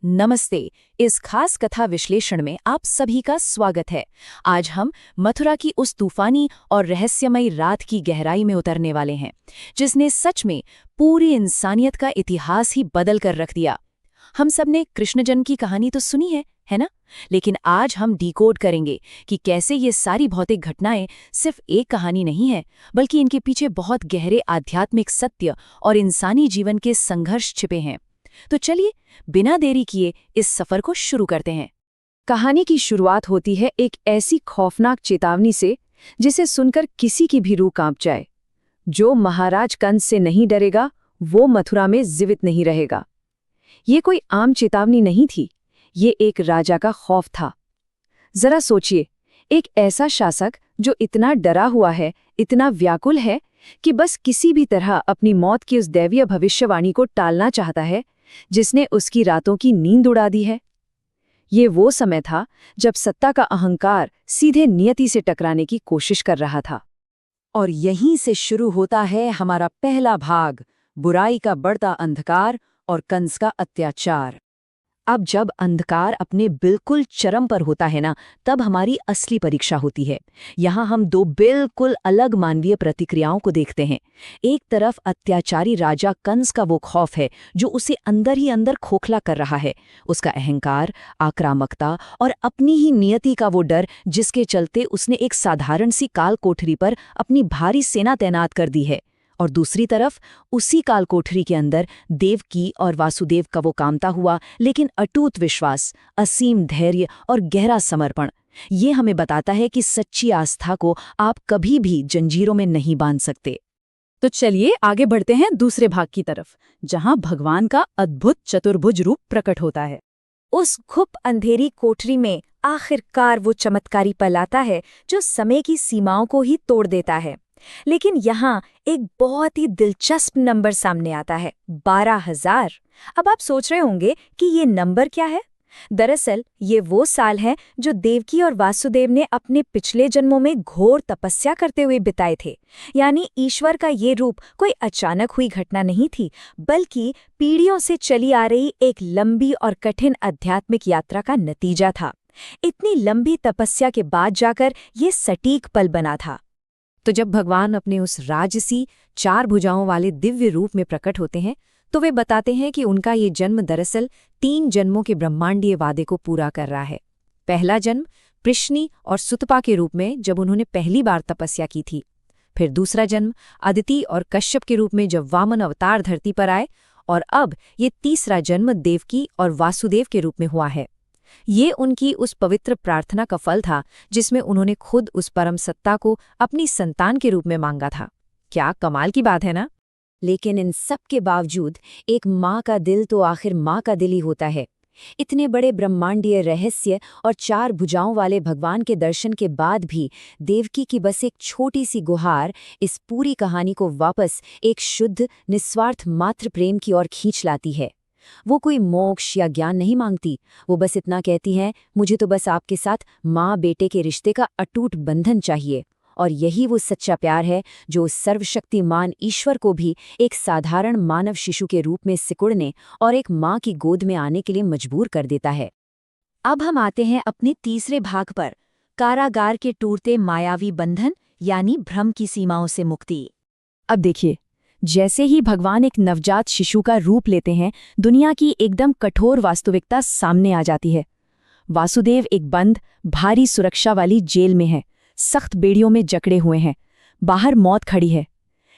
नमस्ते। इस खास कथा विश्लेषण में आप सभी का स्वागत है। आज हम मथुरा की उस तूफानी और रहस्यमयी रात की गहराई में उतरने वाले हैं, जिसने सच में पूरी इंसानियत का इतिहास ही बदल कर रख दिया। हम सबने कृष्ण जन्म की कहानी तो सुनी है ना? लेकिन आज हम डिकोड करेंगे कि कैसे ये सारी भौतिक घटनाएं सिर्फ एक कहानी नहीं है, बल्कि इनके पीछे बहुत गहरे आध्यात्मिक सत्य और इंसानी जीवन के संघर्ष छिपे हैं। तो चलिए बिना देरी किए इस सफर को शुरू करते हैं। कहानी की शुरुआत होती है एक ऐसी खौफनाक चेतावनी से जिसे सुनकर किसी की भी रूह कांप जाए। जो महाराज कंस से नहीं डरेगा वो मथुरा में जीवित नहीं रहेगा। ये कोई आम चेतावनी नहीं थी, ये एक राजा का खौफ था। जरा सोचिए, एक ऐसा शासक जो इतना डरा हुआ है, इतना व्याकुल है कि बस किसी भी तरह अपनी मौत की उस दैवीय भविष्यवाणी को टालना चाहता है जिसने उसकी रातों की नींद उड़ा दी है। ये वो समय था जब सत्ता का अहंकार सीधे नियति से टकराने की कोशिश कर रहा था। और यहीं से शुरू होता है हमारा पहला भाग, बुराई का बढ़ता अंधकार और कंस का अत्याचार। अब जब अंधकार अपने बिल्कुल चरम पर होता है ना, तब हमारी असली परीक्षा होती है। यहाँ हम दो बिल्कुल अलग मानवीय प्रतिक्रियाओं को देखते हैं। एक तरफ अत्याचारी राजा कंस का वो खौफ है जो उसे अंदर ही अंदर खोखला कर रहा है, उसका अहंकार, आक्रामकता और अपनी ही नियति का वो डर, जिसके चलते उसने एक साधारण सी काल कोठरी पर अपनी भारी सेना तैनात कर दी है। और दूसरी तरफ उसी काल कोठरी के अंदर देवकी और वासुदेव का वो कामता हुआ लेकिन अटूट विश्वास, असीम धैर्य और गहरा समर्पण। ये हमें बताता है कि सच्ची आस्था को आप कभी भी जंजीरों में नहीं बांध सकते। तो चलिए आगे बढ़ते हैं दूसरे भाग की तरफ, जहां भगवान का अद्भुत चतुर्भुज रूप प्रकट होता है। उस घुप अंधेरी कोठरी में आखिरकार वो चमत्कारी पल आता है जो समय की सीमाओं को ही तोड़ देता है। लेकिन यहाँ एक बहुत ही दिलचस्प नंबर सामने आता है, 12,000। अब आप सोच रहे होंगे कि ये नंबर क्या है। दरअसल ये वो साल है जो देवकी और वासुदेव ने अपने पिछले जन्मों में घोर तपस्या करते हुए बिताए थे। यानी ईश्वर का ये रूप कोई अचानक हुई घटना नहीं थी, बल्कि पीढ़ियों से चली आ रही एक लंबी और कठिन आध्यात्मिक यात्रा का नतीजा था। इतनी लंबी तपस्या के बाद जाकर ये सटीक पल बना था। तो जब भगवान अपने उस राजसी 4 भुजाओं वाले दिव्य रूप में प्रकट होते हैं, तो वे बताते हैं कि उनका ये जन्म दरअसल 3 जन्मों के ब्रह्मांडीय वादे को पूरा कर रहा है। पहला जन्म पृश्नि और सुतपा के रूप में, जब उन्होंने पहली बार तपस्या की थी। फिर दूसरा जन्म अदिति और कश्यप के रूप में, जब वामन अवतार धरती पर आए। और अब ये तीसरा जन्म देवकी और वासुदेव के रूप में हुआ है। ये उनकी उस पवित्र प्रार्थना का फल था जिसमें उन्होंने खुद उस परम सत्ता को अपनी संतान के रूप में मांगा था। क्या कमाल की बात है ना? लेकिन इन सब के बावजूद एक माँ का दिल तो आखिर माँ का दिल ही होता है। इतने बड़े ब्रह्मांडीय रहस्य और 4 भुजाओं वाले भगवान के दर्शन के बाद भी देवकी की बस एक छोटी सी गुहार इस पूरी कहानी को वापस एक शुद्ध, निस्वार्थ मातृ प्रेम की ओर खींच लाती है। वो कोई मोक्ष या ज्ञान नहीं मांगती, वो बस इतना कहती है, मुझे तो बस आपके साथ माँ बेटे के रिश्ते का अटूट बंधन चाहिए। और यही वो सच्चा प्यार है जो सर्वशक्तिमान ईश्वर को भी एक साधारण मानव शिशु के रूप में सिकुड़ने और एक माँ की गोद में आने के लिए मजबूर कर देता है। अब हम आते हैं अपने तीसरे भाग पर, कारागार के टूटते मायावी बंधन यानी भ्रम की सीमाओं से मुक्ति। अब देखिए, जैसे ही भगवान एक नवजात शिशु का रूप लेते हैं, दुनिया की एकदम कठोर वास्तविकता सामने आ जाती है। वासुदेव एक बंद, भारी सुरक्षा वाली जेल में है, सख्त बेड़ियों में जकड़े हुए हैं, बाहर मौत खड़ी है।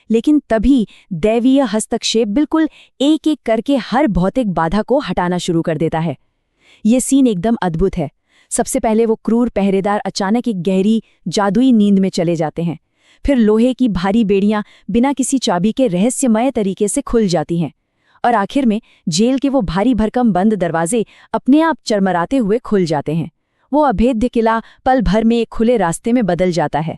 लेकिन तभी दैवीय हस्तक्षेप बिल्कुल एक एक करके हर भौतिक बाधा को हटाना शुरू कर देता है। ये सीन एकदम अद्भुत है। सबसे पहले वो क्रूर पहरेदार अचानक एक गहरी, जादुई नींद में चले जाते हैं। फिर लोहे की भारी बेड़ियां बिना किसी चाबी के रहस्यमय तरीके से खुल जाती हैं। और आखिर में जेल के वो भारी भरकम बंद दरवाजे अपने आप चरमराते हुए खुल जाते हैं। वो अभेद्य किला पल भर में एक खुले रास्ते में बदल जाता है।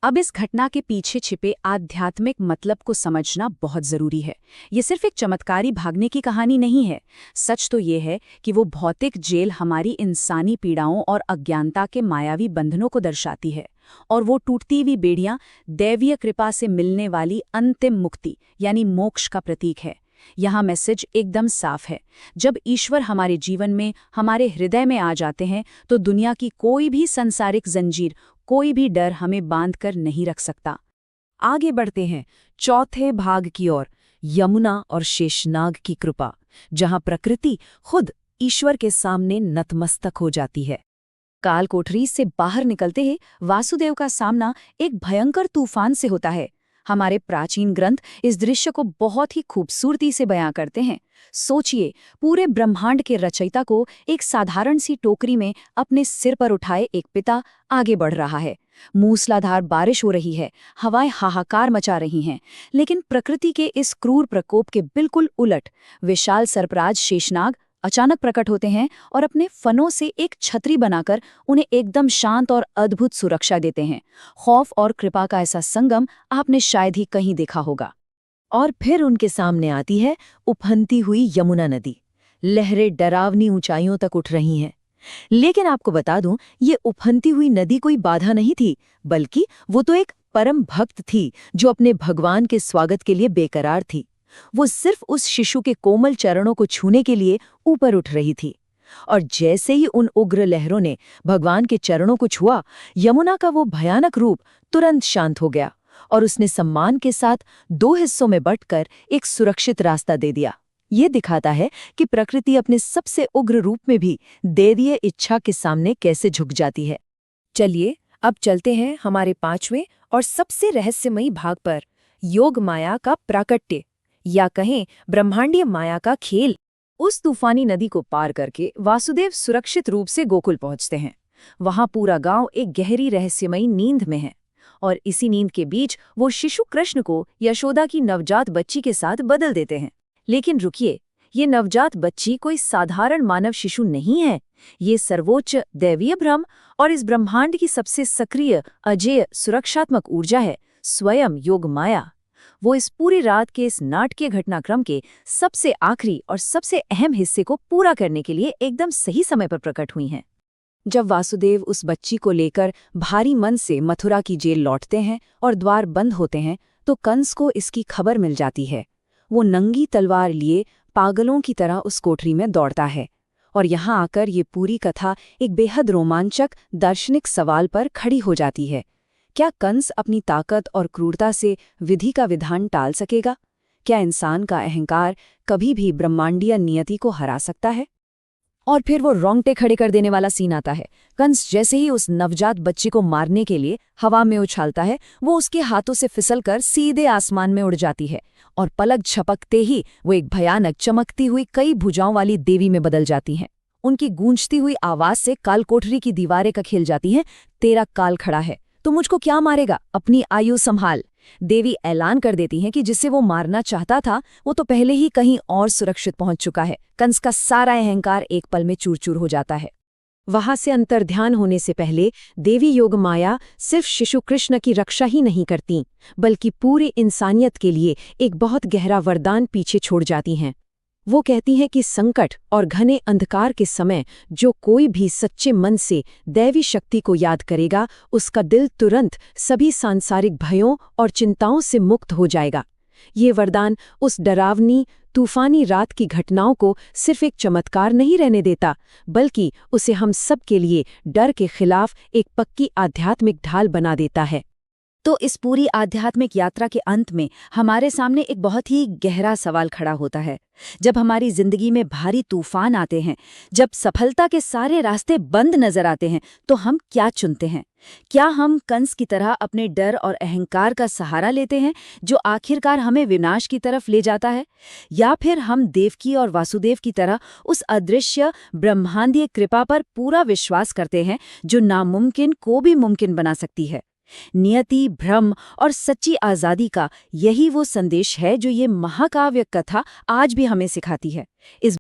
अब इस घटना के पीछे छिपे आध्यात्मिक मतलब को समझना बहुत जरूरी है। ये सिर्फ एक चमत्कारी भागने की कहानी नहीं है। सच तो ये है कि वो भौतिक जेल हमारी इंसानी पीड़ाओं और अज्ञानता के मायावी बंधनों को दर्शाती है, और वो टूटती हुई बेड़ियां दैवीय कृपा से मिलने वाली अंतिम मुक्ति यानी मोक्ष का प्रतीक है। यहाँ मैसेज एकदम साफ है। जब ईश्वर हमारे जीवन में, हमारे हृदय में आ जाते हैं, तो दुनिया की कोई भी सांसारिक जंजीर, कोई भी डर हमें बांध कर नहीं रख सकता। आगे बढ़ते हैं चौथे भाग की ओर, यमुना और शेषनाग की कृपा, जहां प्रकृति खुद ईश्वर के सामने नतमस्तक हो जाती है। काल कोठरी से बाहर निकलते ही वासुदेव का सामना एक भयंकर तूफान से होता है। हमारे प्राचीन ग्रंथ इस दृश्य को बहुत ही खूबसूरती से बयां करते हैं। सोचिए, पूरे ब्रह्मांड के रचयिता को एक साधारण सी टोकरी में अपने सिर पर उठाए एक पिता आगे बढ़ रहा है। मूसलाधार बारिश हो रही है, हवाएं हाहाकार मचा रही हैं, लेकिन प्रकृति के इस क्रूर प्रकोप के बिल्कुल उलट विशाल सरपराज शेषनाग अचानक प्रकट होते हैं और अपने फनों से एक छतरी बनाकर उन्हें एकदम शांत और अद्भुत सुरक्षा देते हैं। खौफ और कृपा का ऐसा संगम आपने शायद ही कहीं देखा होगा। और फिर उनके सामने आती है उफनती हुई यमुना नदी। लहरें डरावनी ऊंचाइयों तक उठ रही हैं। लेकिन आपको बता दूं, ये उफनती हुई नदी कोई बाधा नहीं थी, बल्कि वो तो एक परम भक्त थी जो अपने भगवान के स्वागत के लिए बेकरार थी। वो सिर्फ उस शिशु के कोमल चरणों को छूने के लिए ऊपर उठ रही थी। और जैसे ही उन उग्र लहरों ने भगवान के चरणों को छुआ, यमुना का वो भयानक रूप तुरंत शांत हो गया और उसने सम्मान के साथ 2 हिस्सों में बंटकर एक सुरक्षित रास्ता दे दिया। ये दिखाता है कि प्रकृति अपने सबसे उग्र रूप में भी दैवीय इच्छा के सामने कैसे झुक जाती है। चलिए अब चलते हैं हमारे 5वें और सबसे रहस्यमयी भाग पर, योग माया का प्राकट्य, या कहें ब्रह्मांडीय माया का खेल। उस तूफानी नदी को पार करके वासुदेव सुरक्षित रूप से गोकुल पहुंचते हैं। वहां पूरा गांव एक गहरी रहस्यमयी नींद में है, और इसी नींद के बीच वो शिशु कृष्ण को यशोदा की नवजात बच्ची के साथ बदल देते हैं। लेकिन रुकिए, ये नवजात बच्ची कोई साधारण मानव शिशु नहीं है। ये सर्वोच्च दैवीय ब्रह्म और इस ब्रह्मांड की सबसे सक्रिय, अजेय, सुरक्षात्मक ऊर्जा है, स्वयं योग माया। वो इस पूरी रात के इस नाटकीय घटनाक्रम के सबसे आखिरी और सबसे अहम हिस्से को पूरा करने के लिए एकदम सही समय पर प्रकट हुई हैं। जब वासुदेव उस बच्ची को लेकर भारी मन से मथुरा की जेल लौटते हैं और द्वार बंद होते हैं, तो कंस को इसकी खबर मिल जाती है। वो नंगी तलवार लिए पागलों की तरह उस कोठरी में दौड़ता है, और यहाँ आकर ये पूरी कथा एक बेहद रोमांचक दार्शनिक सवाल पर खड़ी हो जाती है। क्या कंस अपनी ताकत और क्रूरता से विधि का विधान टाल सकेगा? क्या इंसान का अहंकार कभी भी ब्रह्मांडीय नियति को हरा सकता है? और फिर वो रोंगटे खड़े कर देने वाला सीन आता है। कंस जैसे ही उस नवजात बच्ची को मारने के लिए हवा में उछालता है, वो उसके हाथों से फिसलकर सीधे आसमान में उड़ जाती है, और पलक झपकते ही वो एक भयानक चमकती हुई कई भुजाओं वाली देवी में बदल जाती हैं। उनकी गूंजती हुई आवाज से काल कोठरी की दीवारें का खिल जाती हैं। तेरा काल खड़ा है, तो मुझको क्या मारेगा? अपनी आयु संभाल। देवी ऐलान कर देती हैं कि जिसे वो मारना चाहता था वो तो पहले ही कहीं और सुरक्षित पहुंच चुका है। कंस का सारा अहंकार एक पल में चूर-चूर हो जाता है। वहां से अंतर्ध्यान होने से पहले देवी योग माया सिर्फ शिशु कृष्ण की रक्षा ही नहीं करती, बल्कि पूरी इंसानियत के लिए एक बहुत गहरा वरदान पीछे छोड़ जाती हैं। वो कहती हैं कि संकट और घने अंधकार के समय जो कोई भी सच्चे मन से दैवी शक्ति को याद करेगा, उसका दिल तुरंत सभी सांसारिक भयों और चिंताओं से मुक्त हो जाएगा। ये वरदान उस डरावनी तूफानी रात की घटनाओं को सिर्फ एक चमत्कार नहीं रहने देता, बल्कि उसे हम सब के लिए डर के खिलाफ एक पक्की आध्यात्मिक ढाल बना देता है। तो इस पूरी आध्यात्मिक यात्रा के अंत में हमारे सामने एक बहुत ही गहरा सवाल खड़ा होता है। जब हमारी जिंदगी में भारी तूफान आते हैं, जब सफलता के सारे रास्ते बंद नजर आते हैं, तो हम क्या चुनते हैं? क्या हम कंस की तरह अपने डर और अहंकार का सहारा लेते हैं, जो आखिरकार हमें विनाश की तरफ ले जाता है? या फिर हम देवकी और वासुदेव की तरह उस अदृश्य ब्रह्मांडीय कृपा पर पूरा विश्वास करते हैं, जो नामुमकिन को भी मुमकिन बना सकती है? नियति, भ्रम और सच्ची आजादी का यही वो संदेश है जो ये महाकाव्य कथा आज भी हमें सिखाती है। इस